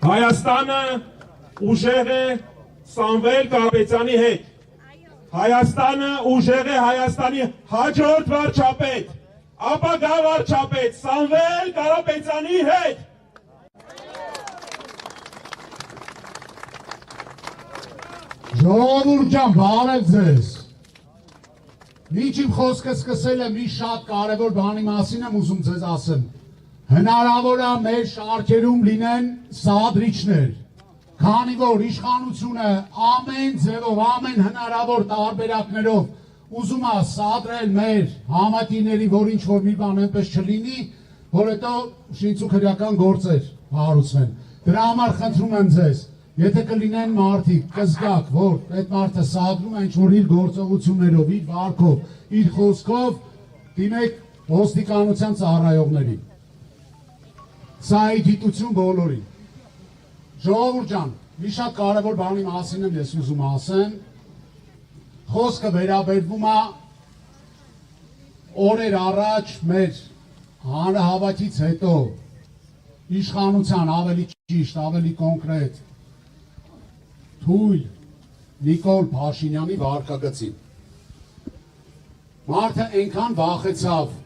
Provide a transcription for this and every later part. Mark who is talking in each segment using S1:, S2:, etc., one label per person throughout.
S1: Հայաստանը ուժեղ է Սամվել Կարապետյանի հետ։ Հայաստանը ուժեղ է Հայաստանի հաջորդ վարչապետ, ապագա վարչապետ Սամվել Կարապետյանի հետ։
S2: Ժողովուրդ ջան, բարև ձեզ։ Ինչ իմ խոսքը սկսել եմ մի շատ կարևոր բանի մասին եմ ուզում ձեզ ասեմ։ Հնարավոր է մեր շարքերում լինեն սադրիչներ, քանի որ իշխանությունը ամեն ձևով, ամեն հնարավոր տարբերակներով ուզում է սադրել մեր համակիների, որ ինչ-որ մի բան այնպես չլինի, որ հետո շինցուքրական գործեր հարուցվեն։ Դրա համար խնդրում եմ ձեզ, եթե կլինեն մարդիկ, կզգաք, որ այդ մարդը սադրում է ինչ-որ իր գործողություններով, իր վարքով, իր խոսքով, դիմեք ոստիկանության ծառայողներին։ Սա է գիտություն բոլորին։ Ժողովուրդ ջան, մի շատ կարևոր բանի մասին եմ ես ուզում ասեմ։ Խոսքը վերաբերվում է օրեր առաջ մեր հանրահավաքից հետո իշխանության ավելի ճիշտ, ավելի կոնկրետ թույլ Նիկոլ Փաշինյանի վարկագծին։ Մարդը այնքան վախեցավ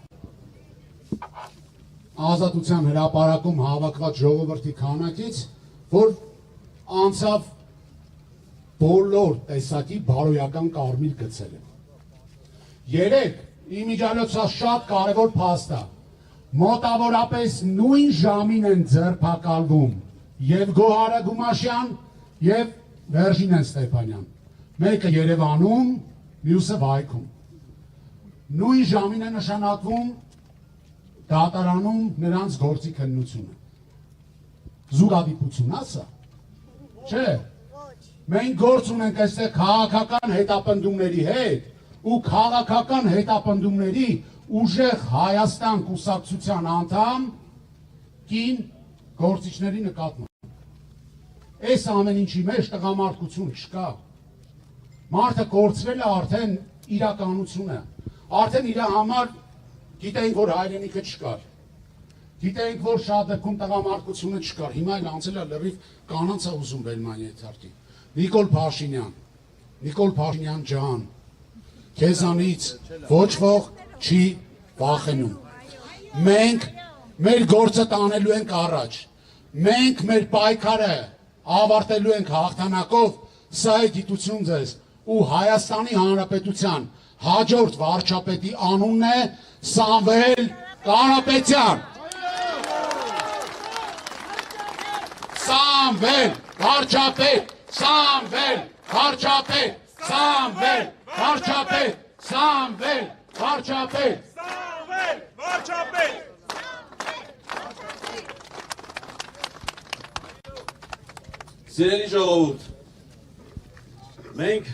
S2: Ազատության հրապարակում հավաքված ժողովրդի քանակից, որ անցավ բոլոր տեսակի բարոյական կարմիր գծերը։ Երեկ իմիջիալոցա շատ կարևոր փաստ է։ Մոտավորապես նույն ժամին են ձերբակալվում եւ Գոհարը Գումաշյան եւ Վերժինեն Ստեփանյան։ Մեկը Երևանում, մյուսը Վայքում։ Նույն ժամին է նշանակվում դատարանում նրանց գործի քննությունը։ Զուգադիպություն ասա։ Չէ։ Մենք գործ ունենք այստեղ քաղաքական հետապնդումների հետ ու քաղաքական հետապնդումների ուժեղ Հայաստան կուսակցության անդամ կին գործիչների նկատմամբ։ Այս ամեն ինչի մեջ տղամարդկություն չկա։ Մարդը կորցրել է արդեն իրականությունը։ Արդեն իր համար գիտենք, որ հայրենիքը չկար, գիտենք, որ շատ դեպքում տղամարդկությունը չկար, հիմա էլ անցել է լրիվ կանանց է ուզում Բելմանի եթերթի։ Նիկոլ Փաշինյան ջան, քեզանից ոչ ոք չի վախենում։ Մենք մեր գործը տանելու ենք առաջ, մենք մեր պայքարը ավարտելու ենք հաղթանակով, սա է գիտություն ձեզ, ու Հայաստանի Հանրապետության հաջորդ վարչապետի անունն է Սամվել Կարապետյան։ Սամվել վարչապետ, Սամվել վարչապետ, Սամվել վարչապետ, Սամվել վարչապետ,
S1: Սամվել վարչապետ։
S3: Սիրելի ժողովուրդ, մենք